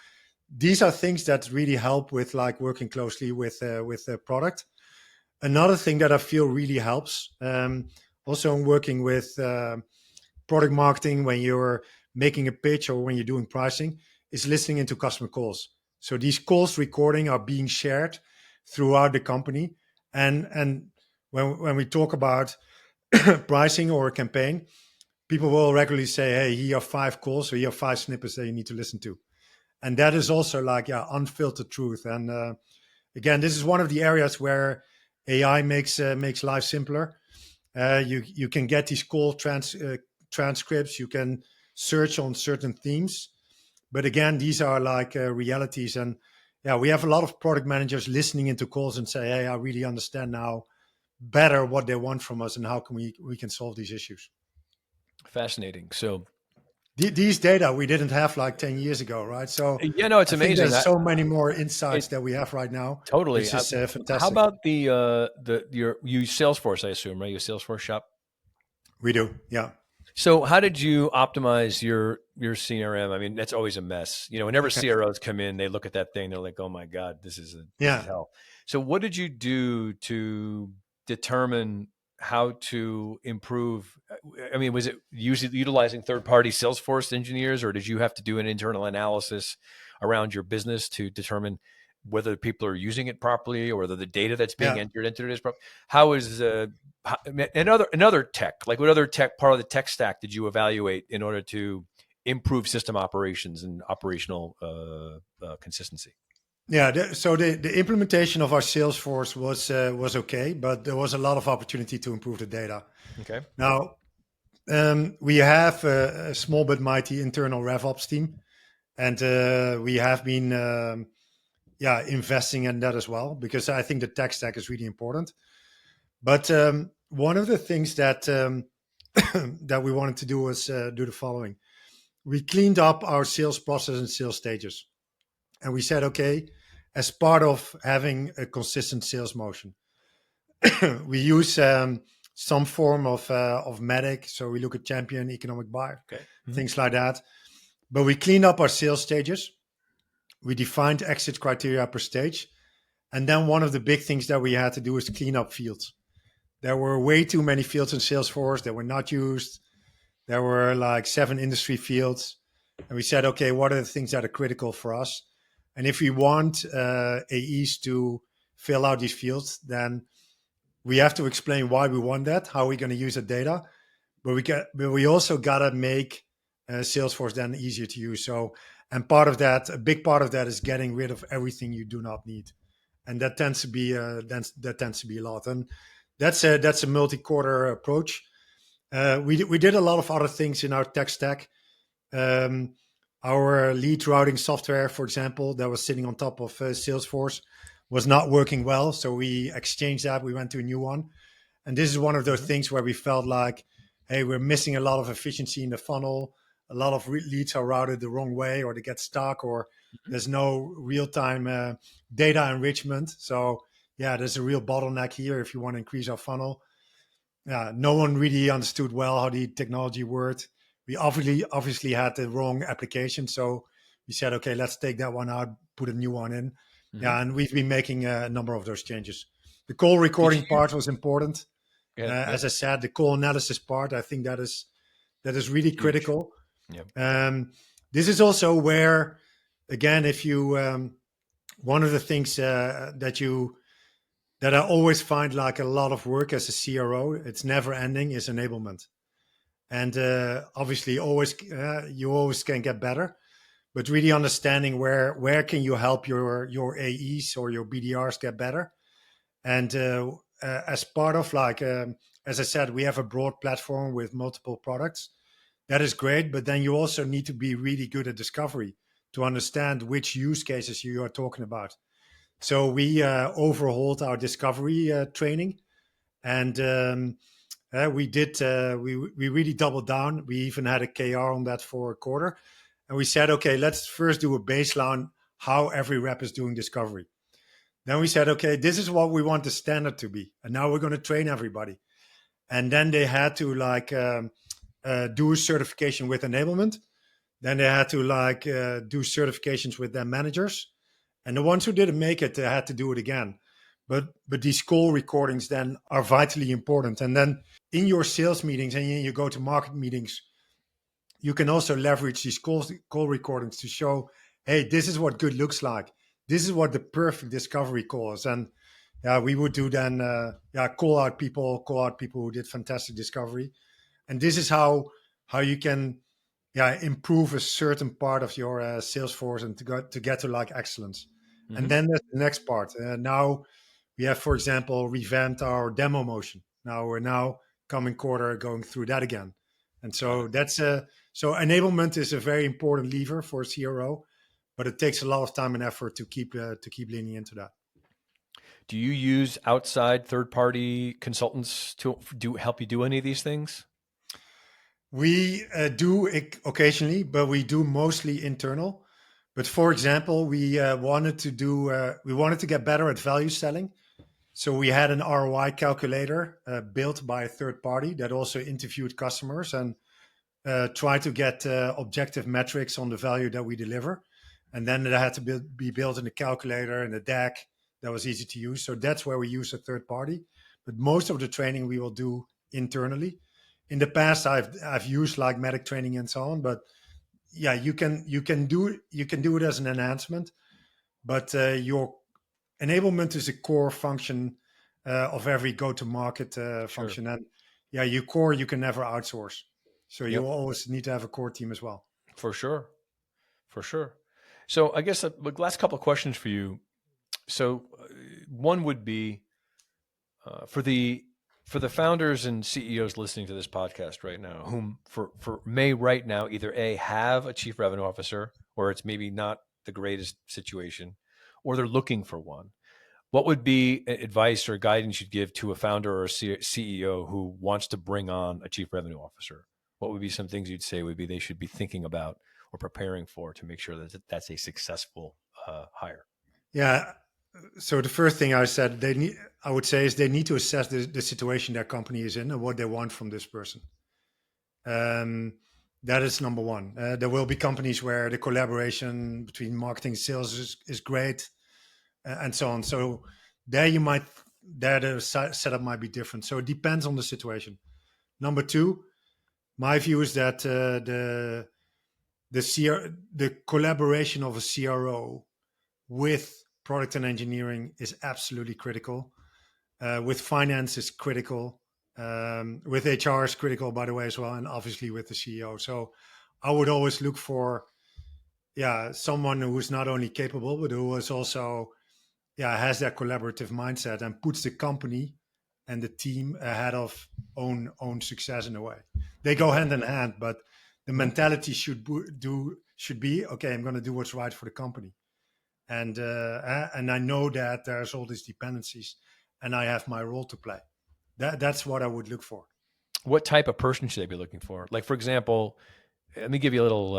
Speaker 2: these are things that really help with like working closely with the product. Another thing that I feel really helps, also in working with product marketing when you're making a pitch or when you're doing pricing, is listening into customer calls. So these calls recording are being shared throughout the company, and when we talk about pricing or a campaign, people will regularly say, "Hey, here are 5 calls, or here are 5 snippets that you need to listen to," and that is also like unfiltered truth. And again, this is one of the areas where AI makes life simpler. You can get these transcripts. You can search on certain themes, but again, these are like realities. And yeah, we have a lot of product managers listening into calls and say, "Hey, I really understand now better what they want from us and how can we can solve these issues."
Speaker 1: Fascinating. So
Speaker 2: These data we didn't have like 10 years ago, right? So
Speaker 1: yeah, no, it's
Speaker 2: I think
Speaker 1: amazing.
Speaker 2: there's so many more insights
Speaker 1: It
Speaker 2: that we have right now,
Speaker 1: totally.
Speaker 2: which is
Speaker 1: How
Speaker 2: fantastic.
Speaker 1: about you use Salesforce? I assume, right? You use Salesforce shop.
Speaker 2: We do, yeah.
Speaker 1: So how did you optimize your CRM? I mean, that's always a mess. Whenever CROs come in, they look at that thing, they're like, "Oh my God, this is
Speaker 2: Yeah,
Speaker 1: hell." So what did you do to determine how to improve? I mean, was it utilizing third-party Salesforce engineers, or did you have to do an internal analysis around your business to determine whether people are using it properly or whether the data that's being
Speaker 2: yeah.
Speaker 1: entered into it is proper? How is another tech, like what other tech part of the tech stack did you evaluate in order to improve system operations and operational consistency?
Speaker 2: Yeah, so the implementation of our Salesforce was okay, but there was a lot of opportunity to improve the data.
Speaker 1: Okay.
Speaker 2: Now, we have a small but mighty internal RevOps team, and we have been investing in that as well because I think the tech stack is really important. But one of the things that that we wanted to do was do the following: we cleaned up our sales process and sales stages, and we said, okay, as part of having a consistent sales motion, we use some form of medic. So we look at champion, economic buyer,
Speaker 1: Okay.
Speaker 2: things like that. But we cleaned up our sales stages. We defined exit criteria per stage. And then one of the big things that we had to do is clean up fields. There were way too many fields in Salesforce that were not used. There were like 7 industry fields. And we said, okay, what are the things that are critical for us? And if we want AEs to fill out these fields, then we have to explain why we want that, how we're going to use the data. But we also got to make Salesforce then easier to use. So, and part of that, a big part of that is getting rid of everything you do not need. And that tends to be that tends to be a lot. And that's a multi-quarter approach. We did a lot of other things in our tech stack. Our lead routing software, for example, that was sitting on top of Salesforce, was not working well. So we exchanged that. We went to a new one. And this is one of those things where we felt like, hey, we're missing a lot of efficiency in the funnel. A lot of leads are routed the wrong way, or they get stuck, or there's no real-time data enrichment. So yeah, there's a real bottleneck here if you want to increase our funnel. No one really understood well how the technology worked. We obviously had the wrong application, so we said, okay, let's take that one out, put a new one in. Yeah, and we've been making a number of those changes. The call recording part was important. As I said, the call analysis part, I think that is really
Speaker 1: Huge.
Speaker 2: critical.
Speaker 1: Yeah.
Speaker 2: This is also where, again, if you one of the things that I always find like a lot of work as a CRO, it's never ending, is enablement. And obviously, always you always can get better, but really understanding where can you help your AEs or your BDRs get better. And as part of like, as I said, we have a broad platform with multiple products. That is great, but then you also need to be really good at discovery to understand which use cases you are talking about. So we overhauled our discovery training, and we really doubled down. We even had a KR on that for a quarter, And we said, okay, let's first do a baseline how every rep is doing discovery. Then we said, okay, this is what we want the standard to be. And now we're going to train everybody. And then they had to do certification with enablement. Then they had to do certifications with their managers. And the ones who didn't make it, they had to do it again. But these call recordings then are vitally important. And then in your sales meetings and in your go-to-market meetings, you can also leverage these call recordings to show, hey, this is what good looks like. This is what the perfect discovery call is. And we would do then call out people who did fantastic discovery. And this is how you can improve a certain part of your sales force and to get to like excellence. Mm-hmm. And then there's the next part. Now we have, for example, revamped our demo motion. Now we're coming quarter going through that again. And so that's so enablement is a very important lever for a CRO, but it takes a lot of time and effort to keep leaning into that.
Speaker 1: Do you use outside third-party consultants to help you do any of these things?
Speaker 2: We do occasionally, but we do mostly internal. But for example, we wanted to get better at value selling. So we had an ROI calculator built by a third party that also interviewed customers and tried to get objective metrics on the value that we deliver. And then it had to be built in a calculator and a deck that was easy to use. So that's where we use a third party. But most of the training we will do internally. In the past, I've used like medic training and so on, but yeah, you can do it as an enhancement, but your enablement is a core function of every go-to-market function, and your core you can never outsource, so you always need to have a core team as well.
Speaker 1: For sure. So I guess the last couple of questions for you. So one would be for the founders and CEOs listening to this podcast right now, whom may right now either have a chief revenue officer, or it's maybe not the greatest situation, or they're looking for one. What would be advice or guidance you'd give to a founder or a CEO who wants to bring on a chief revenue officer? What would be some things you'd say would be they should be thinking about or preparing for to make sure that that's a successful hire?
Speaker 2: Yeah. So the first thing I would say is they need to assess the situation their company is in and what they want from this person. That is number one. There will be companies where the collaboration between marketing and sales is great, and so on. So there the setup might be different. So it depends on the situation. Number two, my view is that the collaboration of a CRO with product and engineering is absolutely critical. With finance is critical. With HR is critical, by the way, as well, and obviously with the CEO. So I would always look for, someone who's not only capable, but who is also, has that collaborative mindset and puts the company and the team ahead of own success in a way. They go hand in hand, but the mentality should be, okay, I'm going to do what's right for the company. And I know that there's all these dependencies and I have my role to play. That's what I would look for.
Speaker 1: What type of person should they be looking for? Like, for example, let me give you a little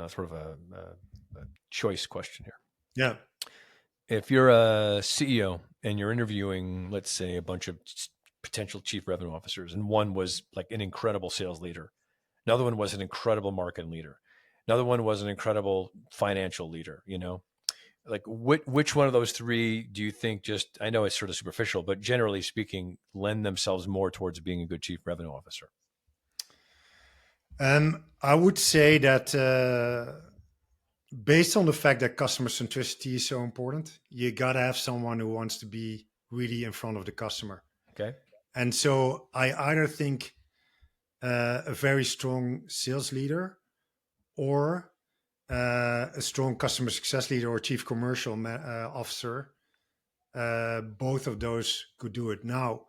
Speaker 1: sort of a choice question here.
Speaker 2: Yeah.
Speaker 1: If you're a CEO and you're interviewing, let's say, a bunch of potential chief revenue officers, and one was like an incredible sales leader, another one was an incredible marketing leader, another one was an incredible financial leader, like which one of those three do you think, just, I know it's sort of superficial, but generally speaking, lend themselves more towards being a good chief revenue officer?
Speaker 2: I would say that based on the fact that customer centricity is so important, you got to have someone who wants to be really in front of the customer.
Speaker 1: Okay.
Speaker 2: And so I either think a very strong sales leader or a strong customer success leader or chief commercial officer, both of those could do it. Now,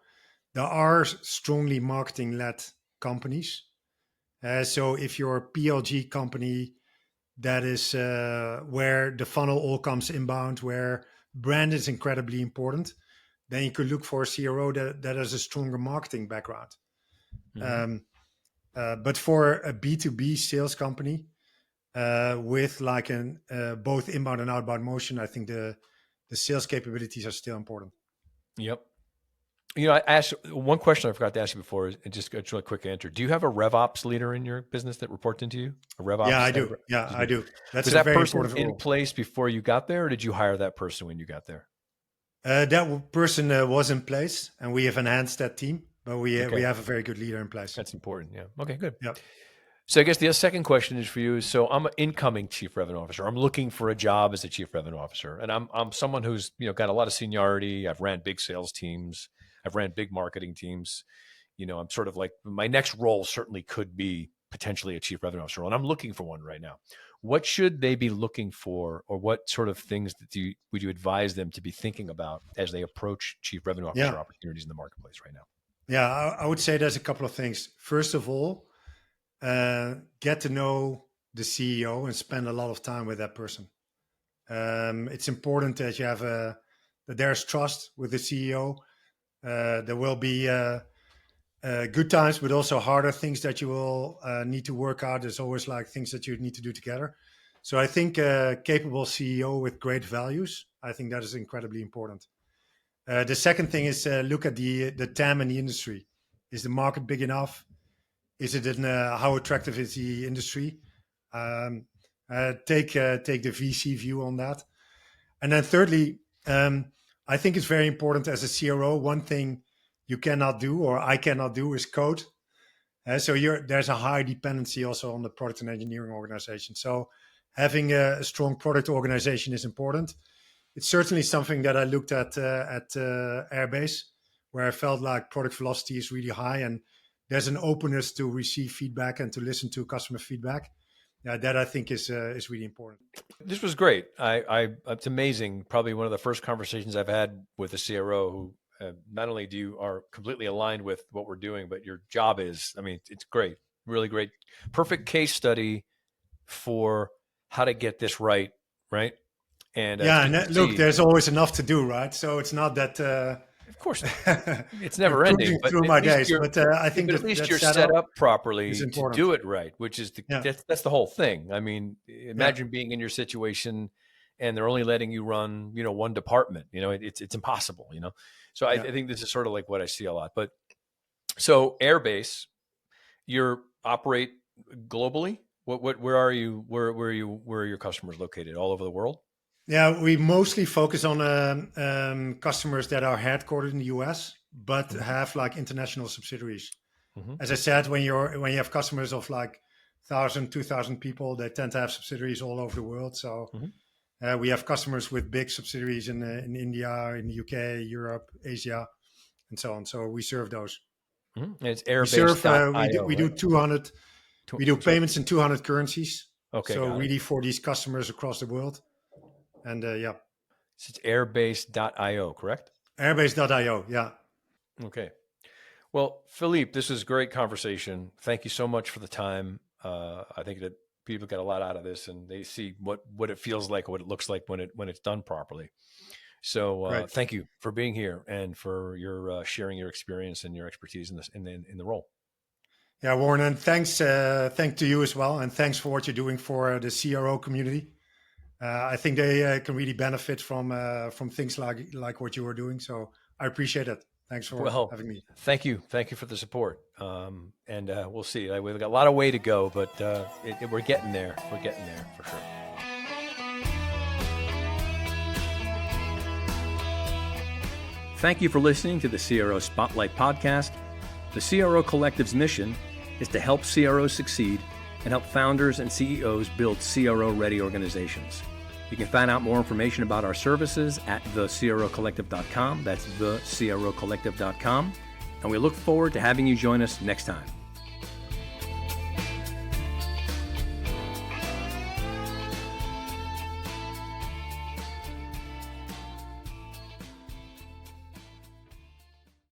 Speaker 2: there are strongly marketing-led companies. So if you're a PLG company, that is where the funnel all comes inbound, where brand is incredibly important, then you could look for a CRO that has a stronger marketing background. Mm-hmm. But for a B2B sales company, with like both inbound and outbound motion, I think the sales capabilities are still important.
Speaker 1: Yep. I asked one question I forgot to ask you before, and just a really quick answer. Do you have a RevOps leader in your business that reports into you? A RevOps?
Speaker 2: Yeah, I do. Yeah, I do. That's
Speaker 1: was
Speaker 2: a
Speaker 1: that
Speaker 2: very
Speaker 1: person
Speaker 2: important
Speaker 1: in
Speaker 2: role.
Speaker 1: place before you got there, or did you hire that person when you got there?
Speaker 2: That person was in place, and we have enhanced that team, but we have a very good leader in place.
Speaker 1: That's important. Yeah. Okay, good.
Speaker 2: Yeah.
Speaker 1: So I guess the second question is for you. So I'm an incoming chief revenue officer. I'm looking for a job as a chief revenue officer, and I'm someone who's got a lot of seniority. I've ran big sales teams. I've ran big marketing teams. I'm sort of like, my next role certainly could be potentially a chief revenue officer, and I'm looking for one right now. What should they be looking for, or what sort of things would you advise them to be thinking about as they approach chief revenue officer opportunities in the marketplace right now?
Speaker 2: Yeah, I would say there's a couple of things. First of all, get to know the CEO and spend a lot of time with that person. It's important that you have that there's trust with the CEO. There will be good times, but also harder things that you will need to work out. There's always like things that you need to do together. So I think a capable CEO with great values, I think that is incredibly important. The second thing is look at the TAM in the industry. Is the market big enough? Is it how attractive is the industry? Take the VC view on that. And then thirdly, I think it's very important as a CRO. One thing you cannot do, or I cannot do, is code. So there's a high dependency also on the product and engineering organization. So having a strong product organization is important. It's certainly something that I looked at Airbase, where I felt like product velocity is really high, and there's an openness to receive feedback and to listen to customer feedback. That I think is really important.
Speaker 1: This was great. It's amazing. Probably one of the first conversations I've had with a CRO who not only are completely aligned with what we're doing, but your job is, it's great, really great. Perfect case study for how to get this right? And
Speaker 2: look, there's always enough to do, right? So it's not that.
Speaker 1: Of course, it's never ending.
Speaker 2: But through my days, but I think
Speaker 1: at least you're set up properly to do it right, which is that's the whole thing. Imagine being in your situation, and they're only letting you run, one department. It's impossible. So I think this is sort of like what I see a lot. But so Airbase, you operate globally. Where are you? Where are your customers located? All over the world?
Speaker 2: Yeah, we mostly focus on customers that are headquartered in the US, but have like international subsidiaries. Mm-hmm. As I said, when you have customers of like 1,000, 2,000 people, they tend to have subsidiaries all over the world. So we have customers with big subsidiaries in India, in the UK, Europe, Asia, and so on. So we serve those.
Speaker 1: Mm-hmm. And it's Airbase.
Speaker 2: We do 200. We do payments in 200 currencies.
Speaker 1: Okay.
Speaker 2: So really for these customers across the world. And
Speaker 1: So it's airbase.io, correct?
Speaker 2: Airbase.io, yeah.
Speaker 1: Okay. Well, Philippe, this is a great conversation. Thank you so much for the time. I think that people get a lot out of this, and they see what it feels like, what it looks like when it's done properly. So thank you for being here and for your sharing your experience and your expertise in the role.
Speaker 2: Yeah, Warren, and thanks to you as well, and thanks for what you're doing for the CRO community. I think they can really benefit from things like what you are doing. So I appreciate it. Thanks for having me.
Speaker 1: Thank you for the support. And we'll see. We've got a lot of way to go, but we're getting there. We're getting there for sure. Thank you for listening to the CRO Spotlight Podcast. The CRO Collective's mission is to help CROs succeed and help founders and CEOs build CRO-ready organizations. You can find out more information about our services at thecrocollective.com. That's thecrocollective.com. And we look forward to having you join us next time.